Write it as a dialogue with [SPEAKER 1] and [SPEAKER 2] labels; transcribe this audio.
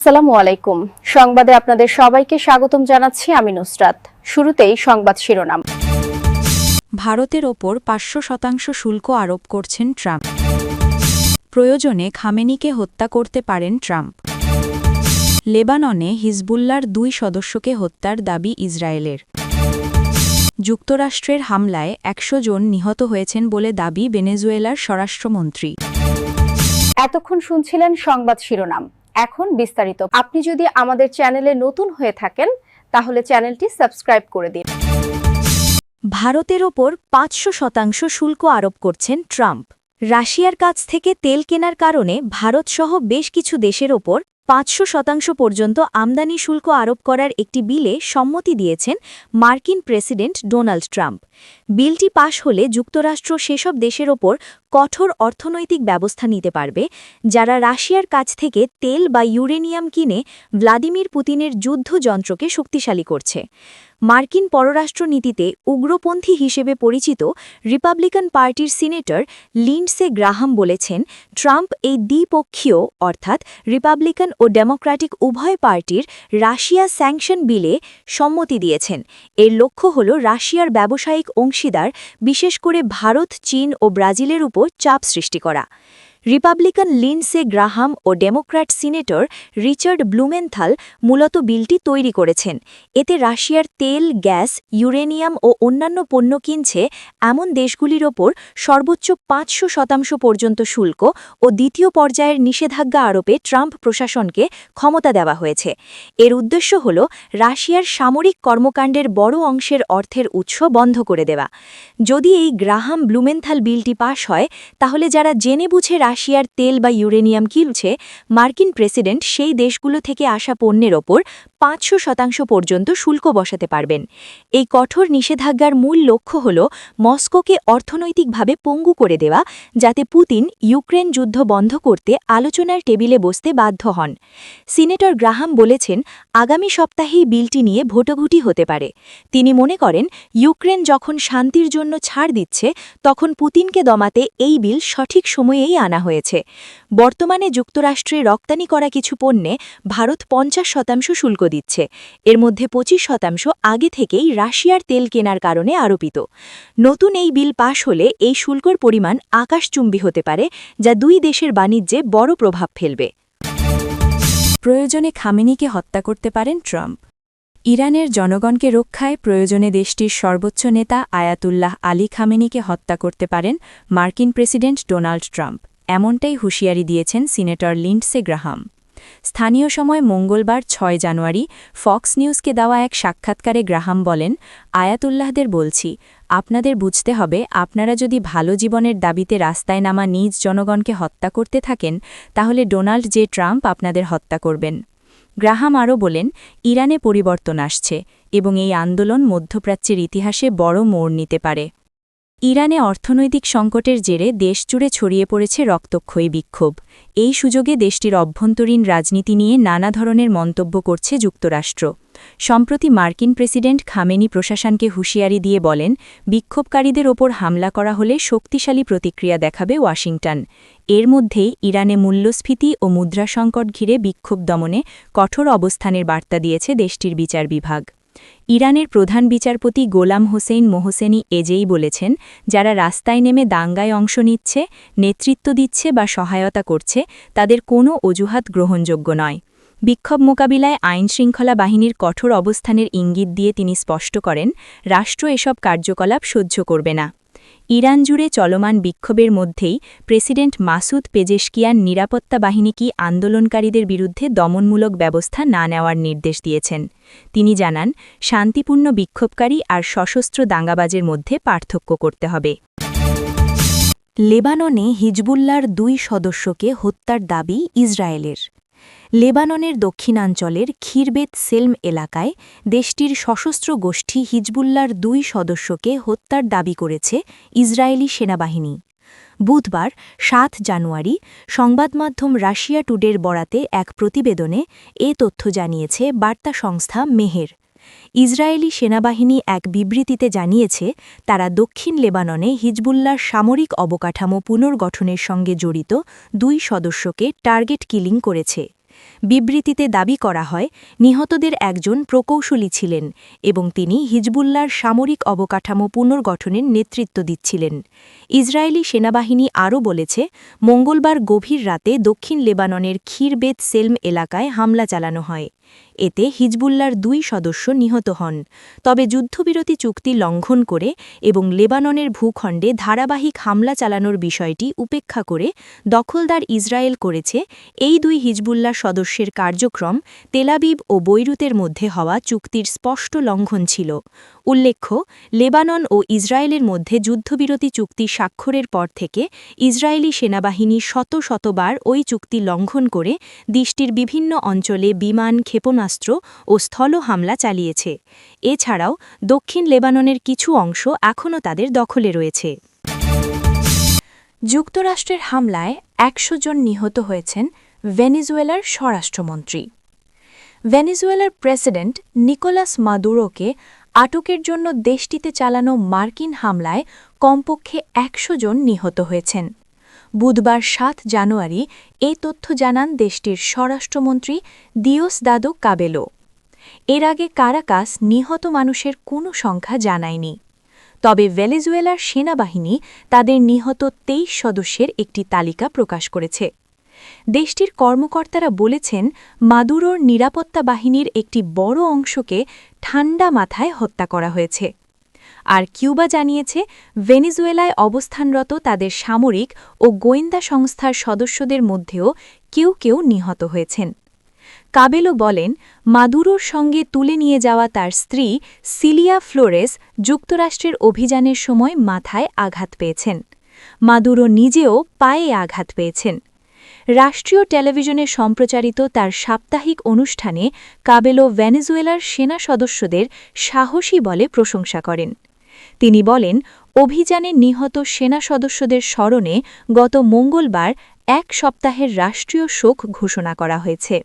[SPEAKER 1] আসসালামু আলাইকুম। সংবাদে আপনাদের সবাইকে স্বাগতম জানাচ্ছি আমি নুসরাত। শুরুতেই সংবাদ শিরোনাম।
[SPEAKER 2] ভারতের ওপর ৫০০% শুল্ক আরোপ করছেন ট্রাম্প। প্রয়োজনে খামেনিকে হত্যা করতে পারেন ট্রাম্প। লেবাননে হিজবুল্লার ২ সদস্যকে হত্যার দাবি ইসরায়েলের। যুক্তরাষ্ট্রের হামলায় ১০০ জন নিহত হয়েছেন বলে দাবি ভেনেজুয়েলার স্বরাষ্ট্রমন্ত্রী।
[SPEAKER 1] এতক্ষণ শুনছিলেন সংবাদ শিরোনাম। এখন বিস্তারিত। আপনি যদি আমাদের চ্যানেলে নতুন হয়ে থাকেন তাহলে চ্যানেলটি সাবস্ক্রাইব করে দিন।
[SPEAKER 2] ভারতের ওপর ৫০০% শুল্ক আরোপ করছেন ট্রাম্প। রাশিয়ার কাছ থেকে তেল কেনার কারণে ভারতসহ বেশ কিছু দেশের ওপর ৫০০% পর্যন্ত আমদানি শুল্ক আরোপ করার একটি বিলে সম্মতি দিয়েছেন মার্কিন প্রেসিডেন্ট ডোনাল্ড ট্রাম্প। বিলটি পাশ হলে যুক্তরাষ্ট্র সেসব দেশের ওপর কঠোর অর্থনৈতিক ব্যবস্থা নিতে পারবে যারা রাশিয়ার কাছ থেকে তেল বা ইউরেনিয়াম কিনে ভ্লাদিমির পুতিনের যুদ্ধযন্ত্রকে শক্তিশালী করছে। মার্কিন পররাষ্ট্রনীতিতে উগ্রপন্থী হিসেবে পরিচিত রিপাবলিকান পার্টির সিনেটর লিন্ডসে গ্রাহাম বলেছেন, ট্রাম্প এই দ্বিপক্ষীয় অর্থাৎ রিপাবলিকান ও ডেমোক্র্যাটিক উভয় পার্টির রাশিয়া স্যাংশন বিলে সম্মতি দিয়েছেন। এর লক্ষ্য হল রাশিয়ার ব্যবসায়িক অংশীদার বিশেষ করে ভারত, চীন ও ব্রাজিলের উপর চাপ সৃষ্টি করা। রিপাবলিকান লিন্ডসে গ্রাহাম ও ডেমোক্র্যাট সিনেটর রিচার্ড ব্লুমেনথাল মূলত বিলটি তৈরি করেছেন। এতে রাশিয়ার তেল, গ্যাস, ইউরেনিয়াম ও অন্যান্য পণ্য কিনছে এমন দেশগুলির ওপর সর্বোচ্চ ৫০০% পর্যন্ত শুল্ক ও দ্বিতীয় পর্যায়ের নিষেধাজ্ঞা আরোপে ট্রাম্প প্রশাসনকে ক্ষমতা দেওয়া হয়েছে। এর উদ্দেশ্য হল রাশিয়ার সামরিক কর্মকাণ্ডের বড় অংশের অর্থের উৎস বন্ধ করে দেওয়া। যদি এই গ্রাহাম ব্লুমেনথাল বিলটি পাশ হয় তাহলে যারা জেনে বুঝে রাশিয়ার তেল বা ইউরেনিয়াম কিনছে, মার্কিন প্রেসিডেন্ট সেই দেশগুলো থেকে আসা পণ্যের ওপর ৫০০% পর্যন্ত শুল্ক বসাতে পারবেন। এই কঠোর নিষেধাজ্ঞার মূল লক্ষ্য হল মস্কোকে অর্থনৈতিকভাবে পঙ্গু করে দেওয়া, যাতে পুতিন ইউক্রেন যুদ্ধ বন্ধ করতে আলোচনার টেবিলে বসতে বাধ্য হন। সিনেটর গ্রাহাম বলেছেন, আগামী সপ্তাহেই বিলটি নিয়ে ভোটাভুটি হতে পারে। তিনি মনে করেন, ইউক্রেন যখন শান্তির জন্য ছাড় দিচ্ছে তখন পুতিনকে দমাতে এই বিল সঠিক সময়েই আনা হয়েছে। বর্তমানে যুক্তরাষ্ট্রে রপ্তানি করা কিছু পণ্যে ভারত ৫০% শুল্ক দিচ্ছে। এর মধ্যে ২৫% আগে থেকেই রাশিয়ার তেল কেনার কারণে আরোপিত। নতুন এই বিল পাশ হলে এই শুল্কর পরিমাণ আকাশচুম্বী হতে পারে, যা দুই দেশের বাণিজ্যে বড় প্রভাব ফেলবে। প্রয়োজনে খামেনিকে হত্যা করতে পারেন ট্রাম্প। ইরানের জনগণকে রক্ষায় প্রয়োজনে দেশটির সর্বোচ্চ নেতা আয়াতুল্লাহ আলী খামেনিকে হত্যা করতে পারেন মার্কিন প্রেসিডেন্ট ডোনাল্ড ট্রাম্প। এমনটাই হুঁশিয়ারি দিয়েছেন সিনেটর লিন্ডসে গ্রাহাম। স্থানীয় সময় মঙ্গলবার ৬ জানুয়ারি ফক্স নিউজকে দেওয়া এক সাক্ষাৎকারে গ্রাহাম বলেন, আয়াতুল্লাহদের বলছি, আপনাদের বুঝতে হবে, আপনারা যদি ভালো জীবনের দাবিতে রাস্তায় নামা নিজ জনগণকে হত্যা করতে থাকেন তাহলে ডোনাল্ড জে ট্রাম্প আপনাদের হত্যা করবেন। গ্রাহাম আরও বলেন, ইরানে পরিবর্তন আসছে এবং এই আন্দোলন মধ্যপ্রাচ্যের ইতিহাসে বড় মোড় নিতে পারে। ইরানে অর্থনৈতিক সংকটের জেরে দেশজুড়ে ছড়িয়ে পড়েছে রক্তক্ষয়ী বিক্ষোভ। এই সুযোগে দেশটির অভ্যন্তরীণ রাজনীতি নিয়ে নানা ধরনের মন্তব্য করছে যুক্তরাষ্ট্র। সম্প্রতি মার্কিন প্রেসিডেন্ট খামেনি প্রশাসনকে হুঁশিয়ারি দিয়ে বলেন, বিক্ষোভকারীদের ওপর হামলা করা হলে শক্তিশালী প্রতিক্রিয়া দেখাবে ওয়াশিংটন। এর মধ্যেই ইরানে মূল্যস্ফীতি ও মুদ্রা সংকট ঘিরে বিক্ষোভ দমনে কঠোর অবস্থানের বার্তা দিয়েছে দেশটির বিচার বিভাগ। ইরানের প্রধান বিচারপতি গোলাম হোসেইন মোহসেনি এজেই বলেছেন, যারা রাস্তায় নেমে দাঙ্গায় অংশ নিচ্ছে, নেতৃত্ব দিচ্ছে বা সহায়তা করছে তাদের কোনো অজুহাত গ্রহণযোগ্য নয়। বিক্ষোভ মোকাবিলায় আইনশৃঙ্খলা বাহিনীর কঠোর অবস্থানের ইঙ্গিত দিয়ে তিনি স্পষ্ট করেন, রাষ্ট্র এসব কার্যকলাপ সহ্য করবে না। ইরান জুড়ে চলমান বিক্ষোভের মধ্যেই প্রেসিডেন্ট মাসুদ পেজেশকিয়ান নিরাপত্তা বাহিনীকে আন্দোলনকারীদের বিরুদ্ধে দমনমূলক ব্যবস্থা না নেওয়ার নির্দেশ দিয়েছেন। তিনি জানান, শান্তিপূর্ণ বিক্ষোভকারী আর সশস্ত্র দাঙ্গাবাজের মধ্যে পার্থক্য করতে হবে। লেবাননে হিজবুল্লার ২ সদস্যকে হত্যার দাবি ইসরায়েলের। লেবাননের দক্ষিণাঞ্চলের খিরবেত সেলম এলাকায় দেশটির সশস্ত্র গোষ্ঠী হিজবুল্লার ২ সদস্যকে হত্যার দাবি করেছে ইসরায়েলি সেনাবাহিনী। বুধবার ৭ জানুয়ারি সংবাদমাধ্যম রাশিয়া টুডের বরাতে এক প্রতিবেদনে এ তথ্য জানিয়েছে বার্তা সংস্থা মেহের। ইসরায়েলি সেনাবাহিনী এক বিবৃতিতে জানিয়েছে, তারা দক্ষিণ লেবাননে হিজবুল্লার সামরিক অবকাঠামো পুনর্গঠনের সঙ্গে জড়িত ২ সদস্যকে টার্গেট কিলিং করেছে। বিবৃতিতে দাবি করা হয় নিহতদের একজন প্রকৌশলী ছিলেন এবং তিনি হিজবুল্লাহর সামরিক অবকাঠামো পুনর্গঠনের নেতৃত্ব দিচ্ছিলেন। ইসরায়েলি সেনাবাহিনী আরও বলেছে মঙ্গলবার গভীর রাতে দক্ষিণ লেবাননের খিরবেত সেলম এলাকায় হামলা চালানো হয়। এতে হিজবুল্লাহর 2 সদস্য নিহত হন, তবে যুদ্ধবিরতি চুক্তি লঙ্ঘন করে এবং লেবাননের ভূখণ্ডে ধারাবাহিক হামলা চালানোর বিষয়টি উপেক্ষা করে দখলদার ইসরায়েল করেছে এই 2 হিজবুল্লাহ সদস্যের কার্যক্রম তেলাবিব ও বৈরুতের মধ্যে হওয়া চুক্তির স্পষ্ট লঙ্ঘন ছিল। উল্লেখ্য, লেবানন ও ইসরায়েলের মধ্যে যুদ্ধবিরতি চুক্তি স্বাক্ষরের পর থেকে ইসরায়েলি সেনাবাহিনী শতবার ওই চুক্তি লঙ্ঘন করে দেশটির বিভিন্ন অঞ্চলে বিমান, ক্ষেপণাস্ত্র ও স্থল হামলা চালিয়েছে। এছাড়াও দক্ষিণ লেবাননের কিছু অংশ এখনও তাদের দখলে রয়েছে। যুক্তরাষ্ট্রের হামলায় 100 জন নিহত হয়েছেন ভেনেজুয়েলার স্বরাষ্ট্রমন্ত্রী। ভেনেজুয়েলার প্রেসিডেন্ট নিকোলাস মাদুরোকে আটকের জন্য দেশটিতে চালানো মার্কিন হামলায় কমপক্ষে 100 জন নিহত হয়েছেন। বুধবার 7 জানুয়ারি এই তথ্য জানান দেশটির স্বরাষ্ট্রমন্ত্রী দিওসদাদো কাবেলো। এর আগে কারাকাস নিহত মানুষের কোনো সংখ্যা জানায়নি। তবে ভেনেজুয়েলার সেনাবাহিনী তাদের নিহত 23 সদস্যের একটি তালিকা প্রকাশ করেছে। দেশটির কর্মকর্তারা বলেছেন মাদুরোর নিরাপত্তা বাহিনীর একটি বড় অংশকে ঠান্ডা মাথায় হত্যা করা হয়েছে। আর কিউবা জানিয়েছে ভেনেজুয়েলায় অবস্থানরত তাদের সামরিক ও গোয়েন্দা সংস্থার সদস্যদের মধ্যেও কেউ নিহত হয়েছেন। কাবেলো বলেন মাদুরোর সঙ্গে তুলে নিয়ে যাওয়া তার স্ত্রী সিলিয়া ফ্লোরেস যুক্তরাষ্ট্রের অভিযানের সময় মাথায় আঘাত পেয়েছেন। মাদুরো নিজেও পায়ে আঘাত পেয়েছেন। রাষ্ট্রীয় টেলিভিশনে সম্প্রচারিত তার সাপ্তাহিক অনুষ্ঠানে কাবেলো ভেনেজুয়েলার সেনা সদস্যদের সাহসী বলে প্রশংসা করেন। তিনি বলেন, অভিযানে নিহত সেনা সদস্যদের স্মরণে গত মঙ্গলবার 1 সপ্তাহের রাষ্ট্রীয় শোক ঘোষণা করা হয়েছে।